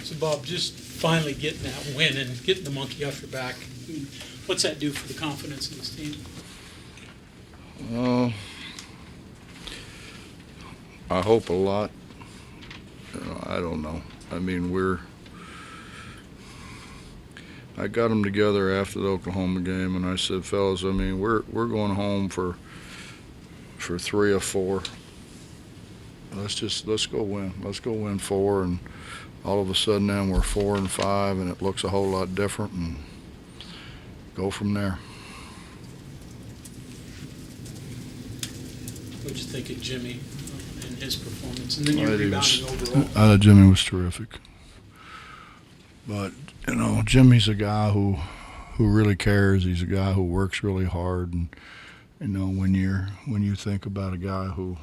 So, Bob, just finally getting that win and getting the monkey off your back, what's that do for the confidence in this team? I hope a lot. I don't know. I mean, I got them together after the Oklahoma game, and I said, fellas, I mean, we're going home for 3 or 4. Let's go win. Let's go win 4, and all of a sudden then we're 4 and 5, and it looks a whole lot different, and go from there. What'd you think of Jimmy and his performance, and then your rebounding overall? I thought Jimmy was terrific. But, you know, Jimmy's a guy who really cares. He's a guy who works really hard. And, you know, when you think about a guy who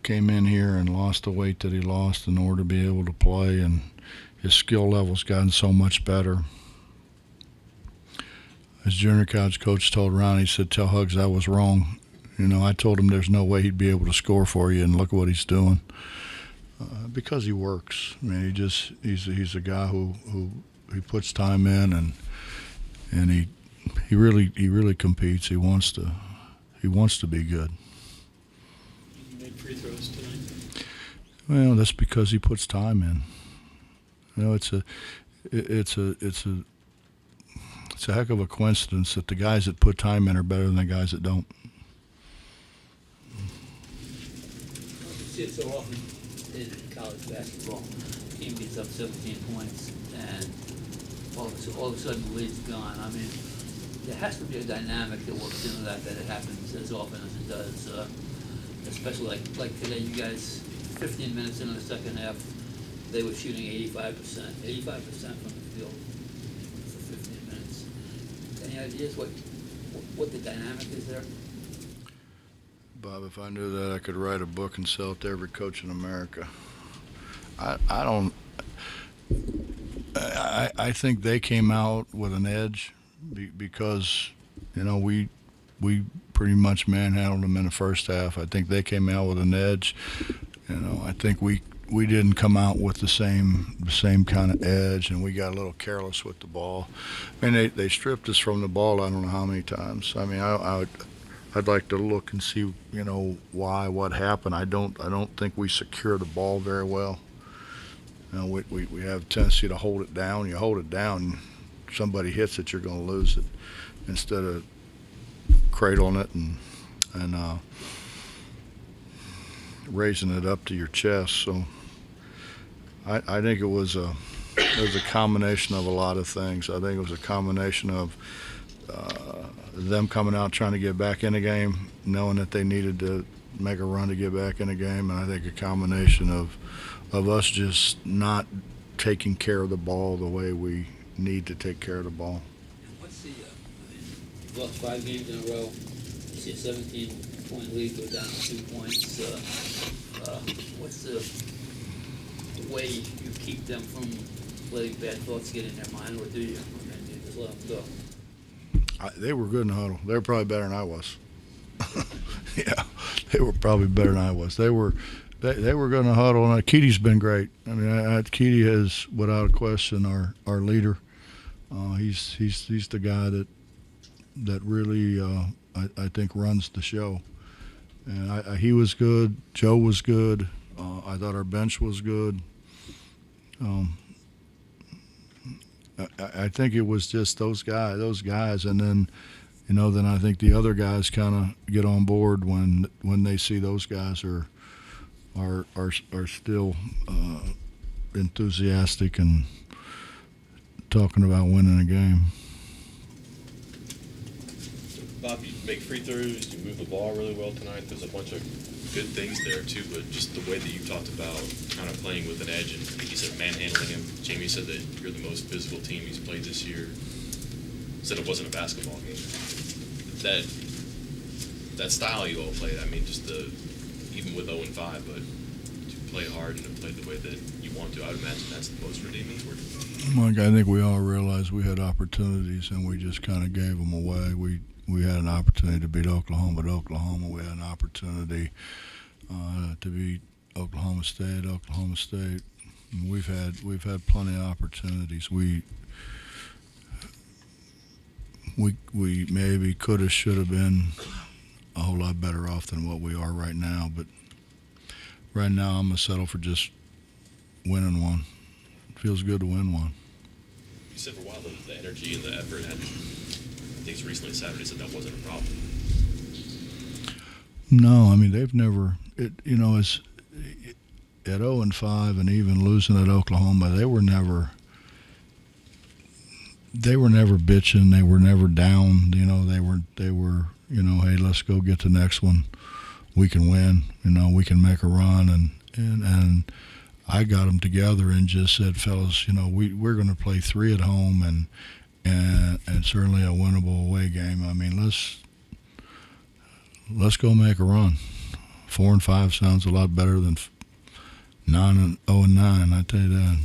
came in here and lost the weight that he lost in order to be able to play, and his skill level's gotten so much better. As junior college coach told Ron, he said, tell Hugs I was wrong. You know, I told him there's no way he'd be able to score for you, and look what he's doing. Because he works. I mean, he's a guy who he puts time in, and he really competes. He wants to be good. You made free throws tonight. Well, that's because he puts time in. You know, it's a heck of a coincidence that the guys that put time in are better than the guys that don't. You see it so often in college basketball. Team gets up 17 points, and all of a sudden the lead's gone. I mean, there has to be a dynamic that works into that it happens as often as it does. Especially like today, you guys, 15 minutes into the second half, they were shooting 85% from the field for 15 minutes. Any ideas what the dynamic is there? Bob, if I knew that, I could write a book and sell it to every coach in America. I think they came out with an edge because, you know, we pretty much manhandled them in the first half. I think they came out with an edge. You know, I think we didn't come out with the same kind of edge, and we got a little careless with the ball. I mean, they stripped us from the ball I don't know how many times. I mean, I'd like to look and see, you know, what happened. I don't think we secure the ball very well. You know, we have a tendency to hold it down. You hold it down, somebody hits it, you're going to lose it, instead of cradling it and raising it up to your chest. So I think it was a combination of a lot of things. I think it was a combination of them coming out trying to get back in the game, knowing that they needed to make a run to get back in the game, and I think a combination of us just not taking care of the ball the way we need to take care of the ball. And what's the, you've lost 5 games in a row. You see a 17-point lead go down to 2 points. What's the way you keep them from letting bad thoughts get in their mind, or do you? Or do you just let them go? They were good in the huddle. They were probably better than I was. Yeah, they were probably better than I was. They were good in the huddle, and Keaty's been great. I mean, Keaty is without a question our leader. He's the guy that really I think runs the show. And he was good. Joe was good. I thought our bench was good. I think it was just those guys, and then, you know, then I think the other guys kind of get on board when they see those guys are still enthusiastic and talking about winning a game. Bob, you make free throws, you move the ball really well tonight. There's a bunch of good things there too, but just the way that you talked about kind of playing with an edge, and I think you said manhandling him. Jamie said that you're the most physical team he's played this year. Said it wasn't a basketball game. That style you all played, I mean, just even with 0-5, but to play hard and to play the way that you want to, I would imagine that's the most redeeming for you. Mike, I think we all realized we had opportunities, and we just kind of gave them away. We had an opportunity to beat Oklahoma at Oklahoma. We had an opportunity to beat Oklahoma State. We've had plenty of opportunities. We maybe could have, should have been a whole lot better off than what we are right now. But right now, I'm gonna settle for just winning one. It feels good to win one. You said for a while the energy and the effort had things recently Saturday said that wasn't a problem. No, I mean they've never. As at 0-5 and even losing at Oklahoma, they were never bitching. They were never down. They were. Hey, let's go get the next one. We can win. We can make a run. And I got them together and just said, fellas, we're going to play 3 at home and certainly a winnable away game. I mean, let's go make a run. 4-5 sounds a lot better than 9-0-9. I tell you that.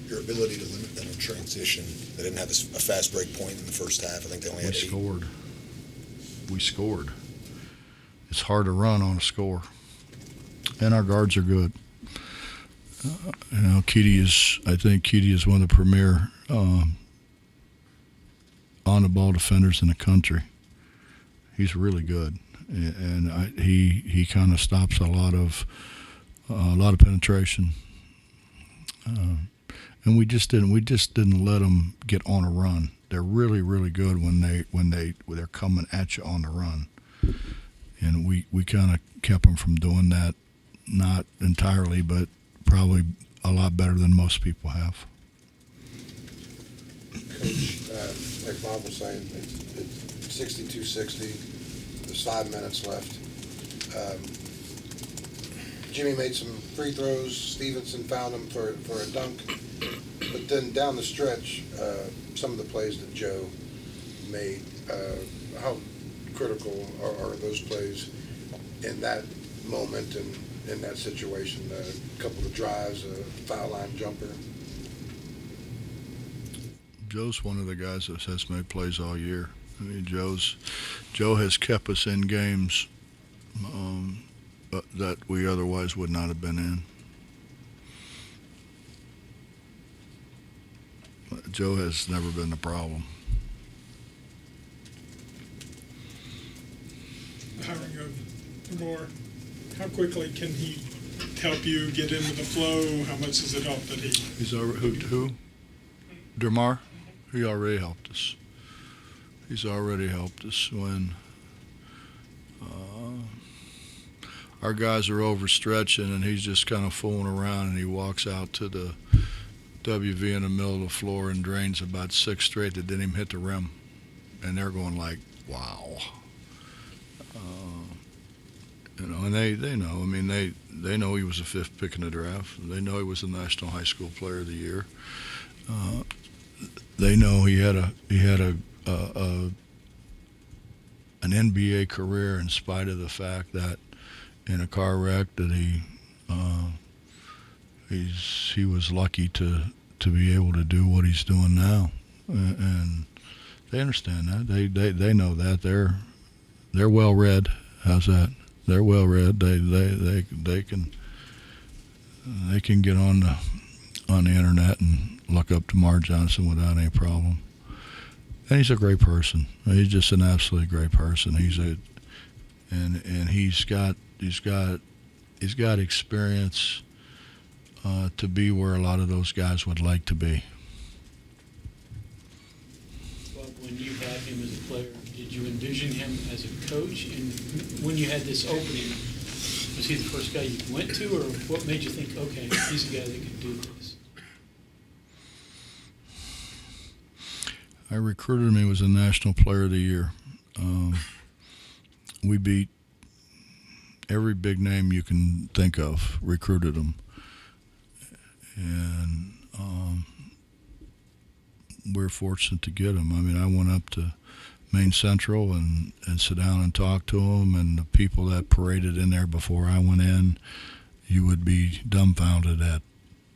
Your ability to limit them in transition. They didn't have a fast break point in the first half. I think they only had 8. We scored. It's hard to run on a score. And our guards are good. I think Keedy is one of the premier on-the-ball defenders in the country. He's really good, and he kind of stops a lot of penetration. And we just didn't let them get on a run. They're really, really good when they're coming at you on the run, and we kind of kept them from doing that. Not entirely, but probably a lot better than most people have. Coach, like Bob was saying, it's 62-60. There's 5 minutes left. Jimmy made some free throws. Stevenson found him for a dunk. But then down the stretch, some of the plays that Joe made, how critical are those plays in that moment and in that situation? A couple of drives, a foul line jumper. Joe's one of the guys that has made plays all year. I mean, Joe has kept us in games that we otherwise would not have been in. Joe has never been the problem. The hiring of DeMar, how quickly can he help you get into the flow? How much does it help that he? He's already who? DeMar? He already helped us. He's already helped us when our guys are overstretching and he's just kind of fooling around and he walks out to the WV in the middle of the floor and drains about 6 straight that didn't even hit the rim. And they're going like, wow. And they know. I mean, they know he was the 5th pick in the draft. They know he was the National High School Player of the Year. They know he had an NBA career in spite of the fact that in a car wreck that he was lucky to be able to do what he's doing now, and they understand that. They know that. They're well read. How's that? They're well read. They can get on the internet and look up DeMar Johnson without any problem. And he's a great person. He's just an absolutely great person. And he's got experience to be where a lot of those guys would like to be. Bob, when you had him as a player, did you envision him as a coach? And when you had this opening, was he the first guy you went to, or what made you think, okay, he's the guy that can do this? I recruited him. He was a National Player of the Year. We beat every big name you can think of, recruited him. And we're fortunate to get him. I mean, I went up to Maine Central and sit down and talk to him, and the people that paraded in there before I went in, you would be dumbfounded at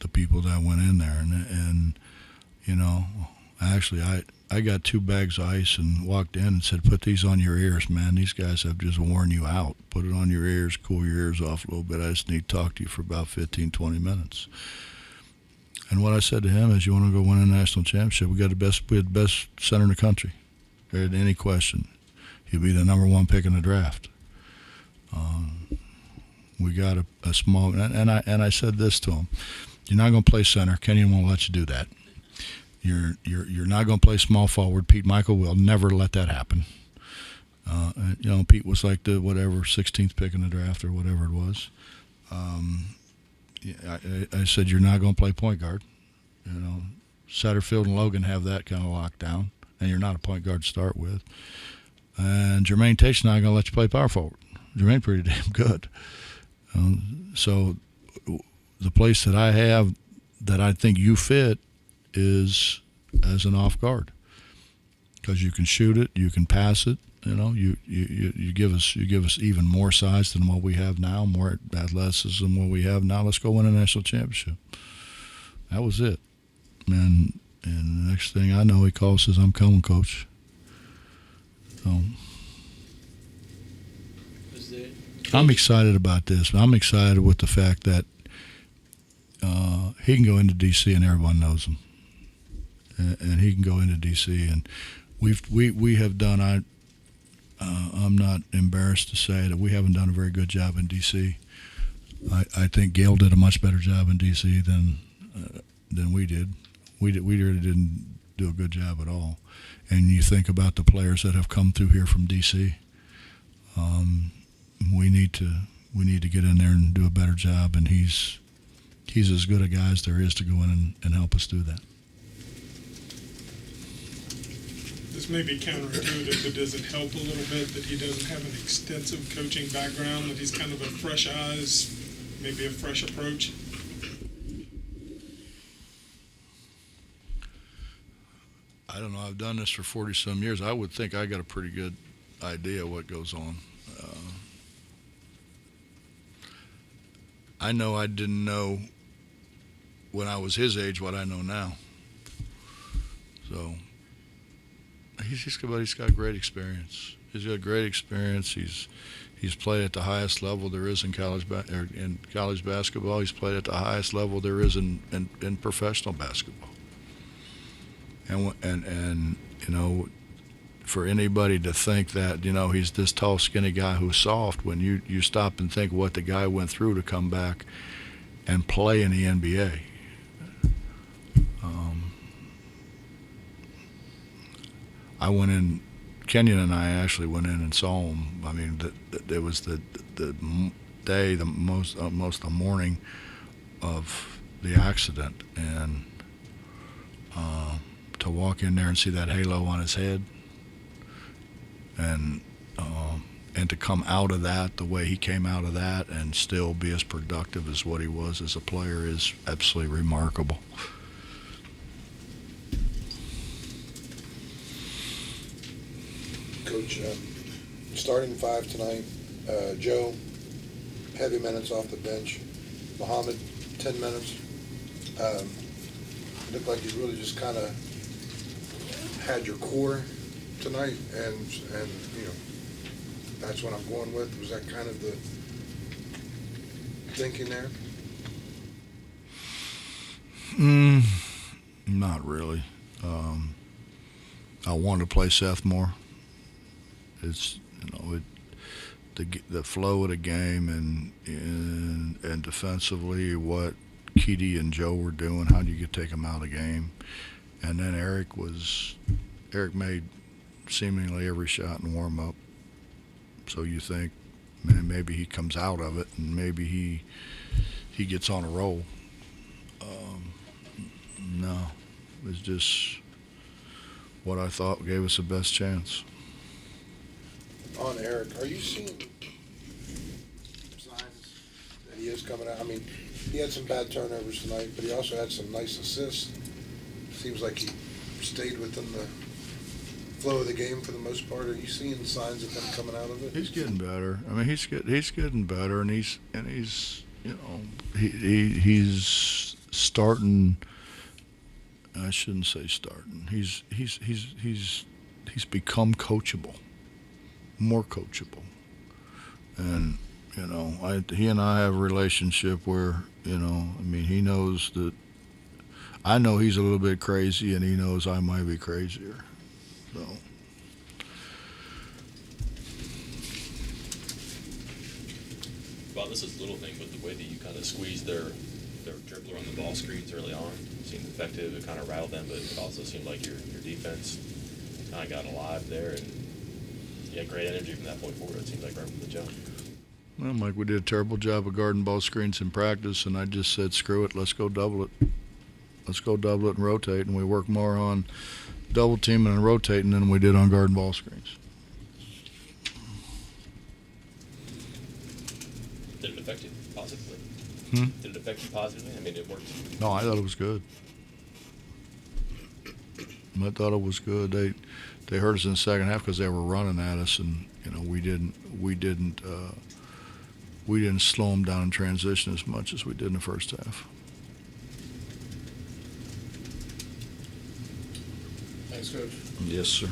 the people that went in there. And Actually, I got 2 bags of ice and walked in and said, put these on your ears, man. These guys have just worn you out. Put it on your ears, cool your ears off a little bit. I just need to talk to you for about 15, 20 minutes. And what I said to him is, you want to go win a national championship, we had the best center in the country. There ain't any question. He'll be the number 1 pick in the draft. We got a small, and I said this to him: you're not going to play center. Kenny won't let you do that. You're not going to play small forward. Pete Michael will never let that happen. Pete was like the 16th pick in the draft or whatever it was. I said, you're not going to play point guard. Satterfield and Logan have that kind of locked down, and you're not a point guard to start with. And Jermaine Tate's not going to let you play power forward. Jermaine's pretty damn good. So the place that I have that I think you fit is as an off guard, because you can shoot it, you can pass it. You give us even more size than what we have now, more athleticism than what we have now. Let's go win a national championship. That was it, man. And the next thing I know, he calls, says, "I'm coming, coach." So I'm excited about this. I'm excited with the fact that he can go into D.C. and everyone knows him, and he can go into D.C. and we have done. I'm not embarrassed to say that we haven't done a very good job in D.C. I think Gail did a much better job in D.C. than we did. We really didn't do a good job at all. And you think about the players that have come through here from D.C. We need to get in there and do a better job. And he's as good a guy as there is to go in and help us do that. This may be counterintuitive, but does it help a little bit that he doesn't have an extensive coaching background, that he's kind of a fresh eyes, maybe a fresh approach? I don't know. I've done this for 40-some years. I would think I got a pretty good idea what goes on. I know I didn't know when I was his age what I know now. So he's got great experience. He's got great experience. He's played at the highest level there is in college basketball. He's played at the highest level there is in professional basketball. And for anybody to think that he's this tall, skinny guy who's soft, when you stop and think what the guy went through to come back and play in the NBA. I went in. Kenyon and I actually went in and saw him. I mean, it was the day, the morning of the accident, and to walk in there and see that halo on his head, and to come out of that the way he came out of that and still be as productive as what he was as a player is absolutely remarkable. Coach, starting 5 tonight, Joe, heavy minutes off the bench. Muhammad, 10 minutes. Looked like you really just kind of had your core tonight, and that's what I'm going with. Was that kind of the thinking there? Not really. I wanted to play Seth more. It's the flow of the game and defensively what Keedy and Joe were doing. How do you take them out of the game? And then Eric made seemingly every shot in warm up. So you think, man, maybe he comes out of it and maybe he gets on a roll. No, it was just what I thought gave us the best chance. On Eric, are you seeing signs that he is coming out? I mean, he had some bad turnovers tonight, but he also had some nice assists. Seems like he stayed within the flow of the game for the most part. Are you seeing signs of him coming out of it? He's getting better. I mean, he's getting better, and he's he's starting I shouldn't say starting. He's become coachable, more coachable, and you know, he and I have a relationship where, you know, I mean, he knows that I know he's a little bit crazy, and he knows I might be crazier. So. Well, this is a little thing, but the way that you kind of squeezed their dribbler on the ball screens early on seemed effective. It kind of rattled them, but it also seemed like your defense kind of got alive there, and you had great energy from that point forward. It seemed like right from the jump. Well, Mike, we did a terrible job of guarding ball screens in practice, and I just said, screw it, let's go double it. Let's go double it and rotate, and we worked more on double teaming and rotating than we did on guarding ball screens. Did it affect you positively? Hmm? Did it affect you positively? I mean, it worked. No, I thought it was good. I thought it was good. They hurt us in the second half because they were running at us, and you know we didn't slow them down in transition as much as we did in the first half. Thanks, Coach. Yes, sir.